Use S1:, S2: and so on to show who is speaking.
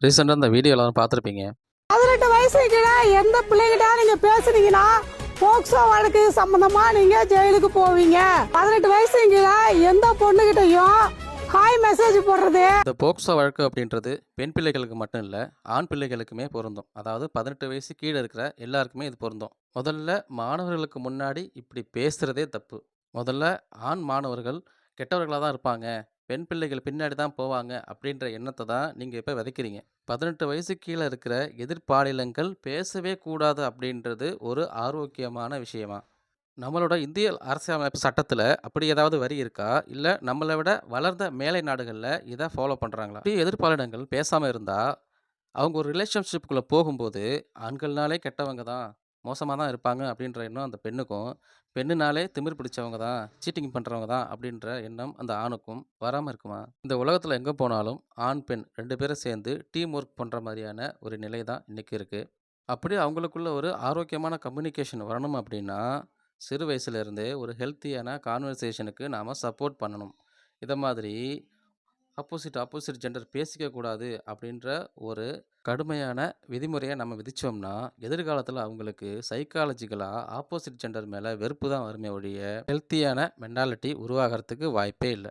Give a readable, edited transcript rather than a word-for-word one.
S1: ரீசெண்டா இந்த வீடியோ எல்லாரும் பார்த்துருப்பீங்க.
S2: 18 வயசுக்கு கீழே எந்த பிள்ளைகிட்ட நீங்க பேசுனீங்கன்னா போக்சோ வழக்கு சம்பந்தமா நீங்க ஜெயிலுக்கு போவீங்க. 18 வயசுக்கு கீழே எந்த பொண்ணுகிட்டையும் ஹாய் மெசேஜ் போடுறது.
S1: இந்த போக்சோ வழக்கு அப்படின்றது பெண் பிள்ளைகளுக்கு மட்டும் இல்ல, ஆண் பிள்ளைகளுக்குமே பொருந்தும். அதாவது 18 வயசு கீழ இருக்கிற எல்லாருக்குமே இது பொருந்தும். முதல்ல மாணவர்களுக்கு முன்னாடி இப்படி பேசுறதே தப்பு. முதல்ல ஆண் மாணவர்கள் கெட்டவர்களா தான் இருப்பாங்க. பெண் பிள்ளைகள் பின்னாடி தான் போவாங்க அப்படின்ற எண்ணத்த தான் நீங்க இப்ப விதைக்கிறீங்க. 18 வயசுக்கு கீழ இருக்கிற எதிர்பாலினங்கள் பேசவே கூடாது அப்படின்றது ஒரு ஆரோக்கியமான விஷயமா? நம்மளோட இந்திய அரசியலமைப்பு சட்டத்துல அப்படி ஏதாவது வரி இருக்கா? இல்ல நம்மள விட வளர்ந்த மேலை நாடுகள்ல இத ஃபாலோ பண்றாங்களா? இப்படி எதிர்ப்பாலினங்கள் பேசாம இருந்தா, அவங்க ஒரு ரிலேஷன்ஷிப்குள்ள போகும்போது, ஆண்கள்னாலே கெட்டவங்க தான், மோசமா தான் இருப்பாங்க அப்படின்ற எண்ணம் அந்த பெண்ணுக்கும், பெண்ணுனாலே திமிர் பிடிச்சவங்க தான், சீட்டிங் பண்றவங்க தான் அப்படின்ற எண்ணம் அந்த ஆணுக்கும் வராம இருக்குமா? இந்த உலகத்துல எங்க போனாலும் ஆண், பெண் 2 பேரும் சேர்ந்து டீம் ஒர்க் பண்ற மாரியான ஒரு நிலை தான் இன்னைக்கு இருக்கு. அப்படி அவங்களுக்குள்ள ஒரு ஆரோக்கியமான கம்யூனிகேஷன் வரணும் அப்படின்னா, சிறு வயசுல இருந்தே ஒரு ஹெல்த்தியான கான்வர்சேஷனுக்கு நாம சப்போர்ட் பண்ணணும். இத மாதிரி ஆப்போசிட் ஜெண்டர் பேசிக்க கூடாது அப்படின்ற ஒரு கடுமையான விதிமுறைய நம்ம விதிச்சோம்னா, எதிர்காலத்துல அவங்களுக்கு சைக்காலஜிக்கலா ஆப்போசிட் ஜெண்டர் மேல வெறுப்பு தான் வருமே ஒழிய, ஹெல்த்தியான மென்டாலிட்டி உருவாகறதுக்கு வாய்ப்பே இல்ல.